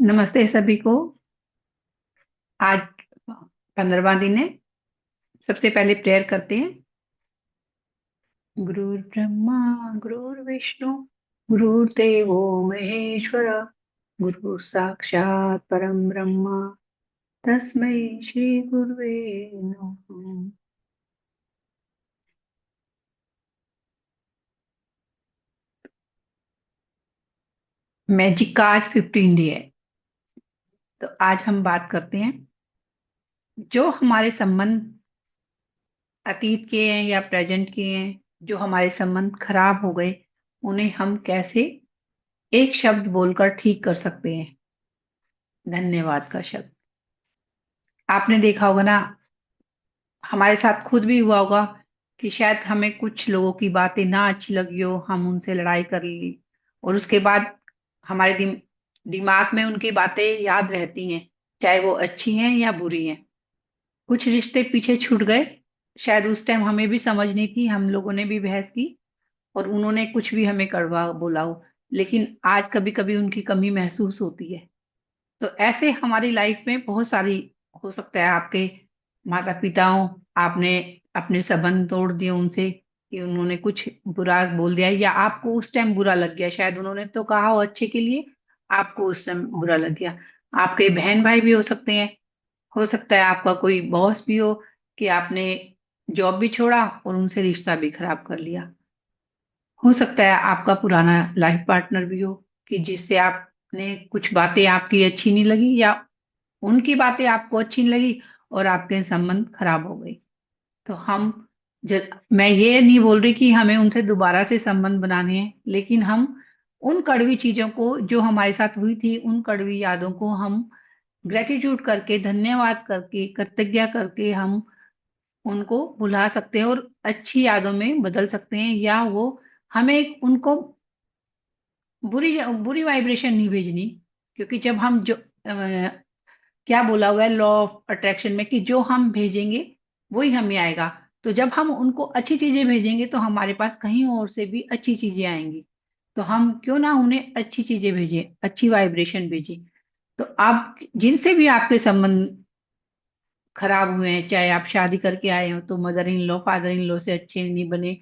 नमस्ते सभी को। आज 15वां दिन है। सबसे पहले प्रेयर करते हैं। गुरुर् ब्रह्मा गुरुर्विष्णु गुरुर्देवो महेश्वर गुरु साक्षात परम ब्रह्मा तस्मै श्री गुरुवे नमः। मैजिक का आज 15 डे है। तो आज हम बात करते हैं जो हमारे संबंध अतीत के हैं या प्रेजेंट के हैं, जो हमारे संबंध खराब हो गए, उन्हें हम कैसे एक शब्द बोलकर ठीक कर सकते हैं। धन्यवाद का शब्द। आपने देखा होगा ना, हमारे साथ खुद भी हुआ होगा कि शायद हमें कुछ लोगों की बातें ना अच्छी लगी हो, हम उनसे लड़ाई कर ली और उसके बाद हमारे दिमाग में उनकी बातें याद रहती हैं, चाहे वो अच्छी हैं या बुरी हैं। कुछ रिश्ते पीछे छूट गए। शायद उस टाइम हमें भी समझ नहीं थी, हम लोगों ने भी बहस की और उन्होंने कुछ भी हमें कड़वा बोला हो, लेकिन आज कभी कभी उनकी कमी महसूस होती है। तो ऐसे हमारी लाइफ में बहुत सारी, हो सकता है आपके माता पिता हो, आपने अपने संबंध तोड़ दिए उनसे कि उन्होंने कुछ बुरा बोल दिया या आपको उस टाइम बुरा लग गया। शायद उन्होंने तो कहा हो अच्छे के लिए, आपको उस टाइम बुरा लग गया। आपके बहन भाई भी हो सकते हैं। हो सकता है आपका कोई बॉस भी हो कि आपने जॉब भी छोड़ा और उनसे रिश्ता भी खराब कर लिया। हो सकता है आपका पुराना लाइफ पार्टनर भी हो कि जिससे आपने कुछ बातें आपकी अच्छी नहीं लगी या उनकी बातें आपको अच्छी नहीं लगी और आपके संबंध खराब हो गए। तो मैं ये नहीं बोल रही कि हमें उनसे दोबारा से संबंध बनाने हैं, लेकिन हम उन कड़वी चीजों को जो हमारे साथ हुई थी, उन कड़वी यादों को हम ग्रेटिट्यूड करके, धन्यवाद करके, कृतज्ञता करके हम उनको भुला सकते हैं और अच्छी यादों में बदल सकते हैं। या वो हमें उनको बुरी बुरी वाइब्रेशन नहीं भेजनी, क्योंकि जब हम जो क्या बोला हुआ है लॉ ऑफ अट्रैक्शन में कि जो हम भेजेंगे वही हमें आएगा। तो जब हम उनको अच्छी चीजें भेजेंगे तो हमारे पास कहीं और से भी अच्छी चीजें आएंगी। तो हम क्यों ना उन्हें अच्छी चीजें भेजें, अच्छी वाइब्रेशन भेजें। तो आप जिनसे भी आपके संबंध खराब हुए हैं, चाहे आप शादी करके आए हो तो mother in law father in law से अच्छे नहीं बने,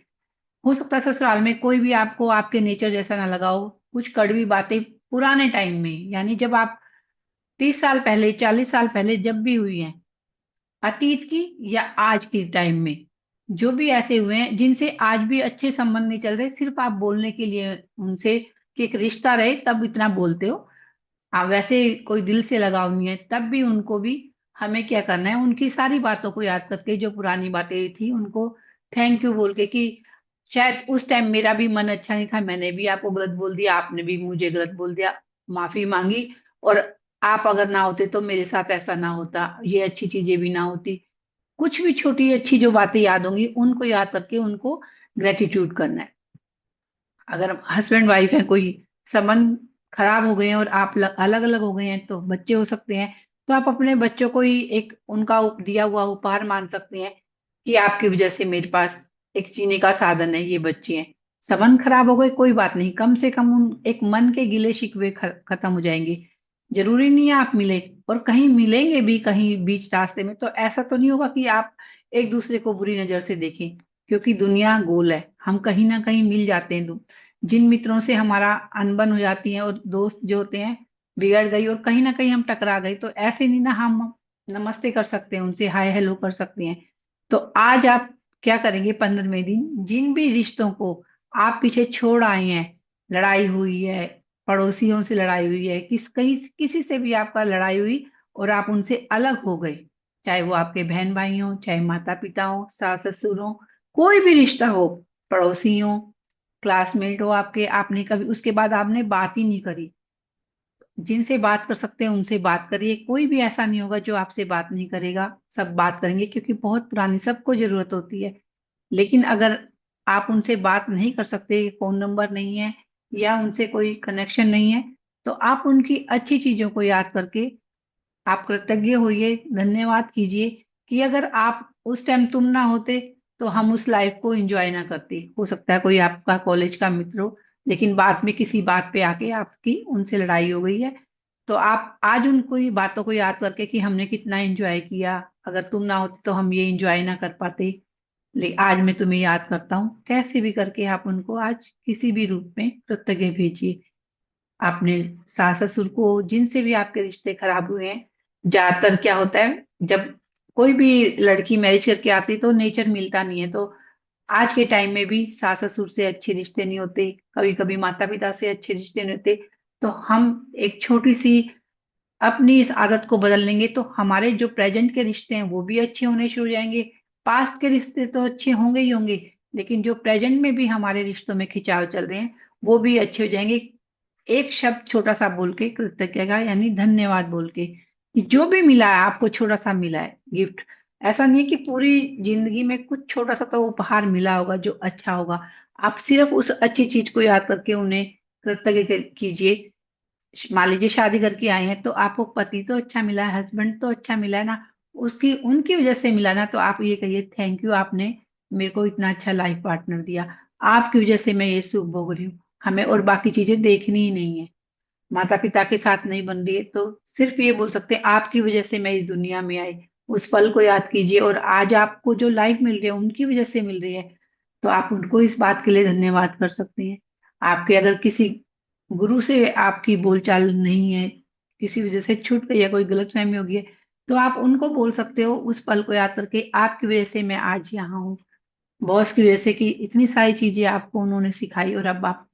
हो सकता है ससुराल में कोई भी आपको आपके नेचर जैसा ना लगा हो, कुछ कड़वी बातें पुराने टाइम में, यानी जब आप 30 साल पहले 40 साल पहले जब भी हुई हैं, अतीत की या आज की टाइम में, जो भी ऐसे हुए हैं जिनसे आज भी अच्छे संबंध नहीं चल रहे, सिर्फ आप बोलने के लिए उनसे कि एक रिश्ता रहे तब इतना बोलते हो, वैसे कोई दिल से लगाव नहीं है, तब भी उनको भी हमें क्या करना है, उनकी सारी बातों को याद करके, जो पुरानी बातें थी उनको थैंक यू बोल के कि शायद उस टाइम मेरा भी मन अच्छा नहीं था, मैंने भी आपको गलत बोल दिया, आपने भी मुझे गलत बोल दिया, माफी मांगी। और आप अगर ना होते तो मेरे साथ ऐसा ना होता, ये अच्छी चीजें भी ना होती। कुछ भी छोटी अच्छी जो बातें याद होंगी उनको याद करके उनको ग्रेटिट्यूड करना है। अगर हस्बैंड वाइफ है, कोई संबंध खराब हो गए हैं और आप अलग अलग हो गए हैं, तो बच्चे हो सकते हैं, तो आप अपने बच्चों को ही एक उनका दिया हुआ उपहार मान सकते हैं कि आपकी वजह से मेरे पास एक जीने का साधन है, ये बच्चे हैं। संबंध खराब हो गए, कोई बात नहीं, कम से कम उन एक मन के गिले शिकवे खत्म हो जाएंगे। जरूरी नहीं है आप मिले, और कहीं मिलेंगे भी कहीं बीच रास्ते में तो ऐसा तो नहीं होगा कि आप एक दूसरे को बुरी नजर से देखें, क्योंकि दुनिया गोल है, हम कहीं ना कहीं मिल जाते हैं। जिन मित्रों से हमारा अनबन हो जाती है और दोस्त जो होते हैं बिगड़ गई और कहीं ना कहीं हम टकरा गए, तो ऐसे नहीं ना हम नमस्ते कर सकते हैं, उनसे हाय हेलो कर सकते हैं। तो आज आप क्या करेंगे, 15वें दिन जिन भी रिश्तों को आप पीछे छोड़ आए हैं, लड़ाई हुई है, पड़ोसियों से लड़ाई हुई है, कहीं किसी से भी आपका लड़ाई हुई और आप उनसे अलग हो गए, चाहे वो आपके बहन भाई हो, चाहे माता पिता हो, सास ससुर हो, कोई भी रिश्ता हो, पड़ोसी हो, क्लासमेट हो आपके, आपने कभी उसके बाद आपने बात ही नहीं करी, जिनसे बात कर सकते हैं उनसे बात करिए। कोई भी ऐसा नहीं होगा जो आपसे बात नहीं करेगा, सब बात करेंगे, क्योंकि बहुत पुरानी सबको जरूरत होती है। लेकिन अगर आप उनसे बात नहीं कर सकते, फोन नंबर नहीं है या उनसे कोई कनेक्शन नहीं है, तो आप उनकी अच्छी चीजों को याद करके आप कृतज्ञ होइए, धन्यवाद कीजिए कि अगर आप उस टाइम तुम ना होते तो हम उस लाइफ को एंजॉय ना करते। हो सकता है कोई आपका कॉलेज का मित्र हो, लेकिन बाद में किसी बात पे आके आपकी उनसे लड़ाई हो गई है, तो आप आज उनको ये बातों को याद करके कि हमने कितना एंजॉय किया, अगर तुम ना होती तो हम ये एंजॉय ना कर पाते, लेकिन आज मैं तुम्हें याद करता हूँ, कैसे भी करके आप उनको आज किसी भी रूप में कृतज्ञ भेजिए। आपने सास ससुर को, जिनसे भी आपके रिश्ते खराब हुए हैं, ज्यादातर क्या होता है जब कोई भी लड़की मैरिज करके आती है तो नेचर मिलता नहीं है, तो आज के टाइम में भी सास ससुर से अच्छे रिश्ते नहीं होते, कभी कभी माता पिता से अच्छे रिश्ते नहीं होते। तो हम एक छोटी सी अपनी इस आदत को बदल लेंगे तो हमारे जो प्रेजेंट के रिश्ते हैं वो भी अच्छे होने शुरू हो जाएंगे। पास्ट के रिश्ते तो अच्छे होंगे ही होंगे, लेकिन जो प्रेजेंट में भी हमारे रिश्तों में खिंचाव चल रहे हैं वो भी अच्छे हो जाएंगे। एक शब्द छोटा सा बोल के, कृतज्ञता का यानी धन्यवाद बोल के, कि जो भी मिला है आपको, छोटा सा मिला है गिफ्ट, ऐसा नहीं है कि पूरी जिंदगी में कुछ छोटा सा तो उपहार मिला होगा जो अच्छा होगा, आप सिर्फ उस अच्छी चीज को याद करके उन्हें कृतज्ञ कीजिए। मान लीजिए शादी करके आए हैं तो आपको पति तो अच्छा मिला है, हस्बैंड तो अच्छा मिला है ना, उसकी उनकी वजह से मिला ना, तो आप ये कहिए थैंक यू, आपने मेरे को इतना अच्छा लाइफ पार्टनर दिया, आपकी वजह से मैं ये सुख भोग रही हूँ। हमें और बाकी चीजें देखनी ही नहीं है। माता पिता के साथ नहीं बन रही है तो सिर्फ ये बोल सकते हैं आपकी वजह से मैं इस दुनिया में आई। उस पल को याद कीजिए, और आज आपको जो लाइफ मिल रही है उनकी वजह से मिल रही है, तो आप उनको इस बात के लिए धन्यवाद कर सकते हैं। आपके अगर किसी गुरु से आपकी बोलचाल नहीं है, किसी वजह से छूट गई है, कोई गलतफहमी हो गई है, तो आप उनको बोल सकते हो उस पल को याद करके, आपकी वजह से मैं आज यहाँ हूँ। बॉस की वजह से, कि इतनी सारी चीजें आपको उन्होंने सिखाई और अब आप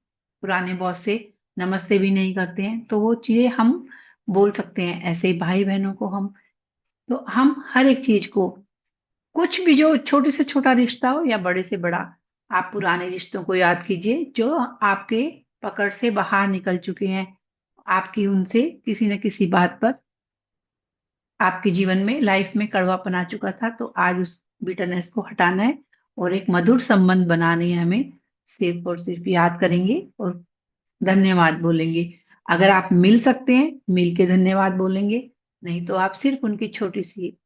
पुराने बॉस से नमस्ते भी नहीं करते हैं, तो वो चीजें हम बोल सकते हैं। ऐसे ही भाई बहनों को हम, तो हम हर एक चीज को, कुछ भी जो छोटे से छोटा रिश्ता हो या बड़े से बड़ा, आप पुराने रिश्तों को याद कीजिए जो आपके पकड़ से बाहर निकल चुके हैं। आपकी उनसे किसी न किसी बात पर आपके जीवन में, लाइफ में कड़वापन आ चुका था, तो आज उस बिटरनेस को हटाना है और एक मधुर संबंध बनाने है हमें। सिर्फ और सिर्फ याद करेंगे और धन्यवाद बोलेंगे। अगर आप मिल सकते हैं, मिल के धन्यवाद बोलेंगे, नहीं तो आप सिर्फ उनकी छोटी सी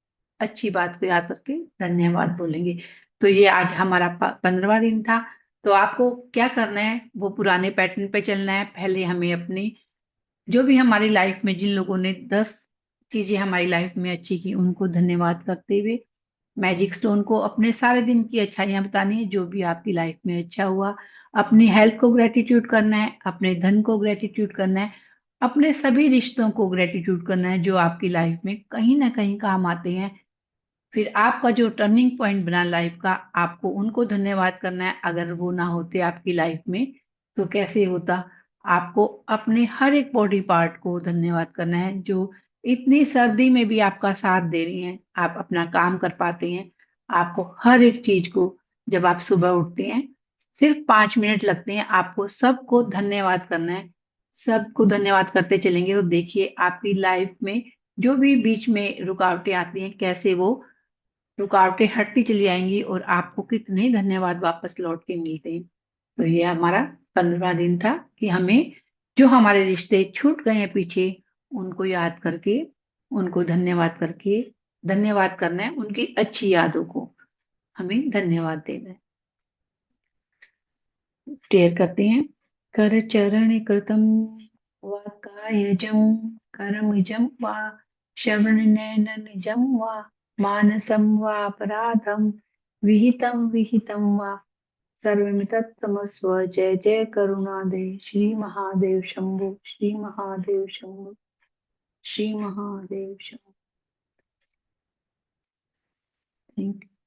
अच्छी बात को याद करके धन्यवाद बोलेंगे। तो ये आज हमारा 15वां दिन था। तो आपको क्या करना है, वो पुराने पैटर्न पे चलना है। पहले हमें अपनी, जो भी हमारी लाइफ में जिन लोगों ने 10 चीजें हमारी लाइफ में अच्छी की, उनको धन्यवाद करते हुए मैजिक स्टोन को अपने सारे दिन की अच्छाइयां बतानी है, जो भी आपकी लाइफ में अच्छा हुआ। अपनी हेल्थ को ग्रेटिट्यूड करना है, अपने धन को ग्रेटिट्यूड करना है, अपने सभी रिश्तों को ग्रेटिट्यूड करना है जो आपकी लाइफ में कहीं ना कहीं काम आते हैं। फिर आपका जो टर्निंग पॉइंट बना लाइफ का, आपको उनको धन्यवाद करना है। अगर वो ना होते आपकी लाइफ में तो कैसे होता। आपको अपने हर एक बॉडी पार्ट को धन्यवाद करना है जो इतनी सर्दी में भी आपका साथ दे रही हैं, आप अपना काम कर पाते हैं। आपको हर एक चीज को, जब आप सुबह उठते हैं, सिर्फ 5 मिनट लगते हैं, आपको सबको धन्यवाद करना है। सबको धन्यवाद करते चलेंगे और देखिए आपकी लाइफ में जो भी बीच में रुकावटें आती हैं, कैसे वो रुकावटें हटती चली आएंगी और आपको कितने धन्यवाद वापस लौट के मिलते हैं। तो ये हमारा 15वां दिन था कि हमें जो हमारे रिश्ते छूट गए हैं पीछे, उनको याद करके, उनको धन्यवाद करके, धन्यवाद करना है, उनकी अच्छी यादों को हमें धन्यवाद देना है। प्रेयर करते हैं। कर चरण कृतम व कायजम कर्मजम व श्रवण नयन निजम व मानसम व अपराधम विहितम विहितम व सर्वमितत्तमस्व। जय जय करुणादे श्री महादेव शंभु, श्री महादेव शंभु, श्री महादेव शंभु। Thank you.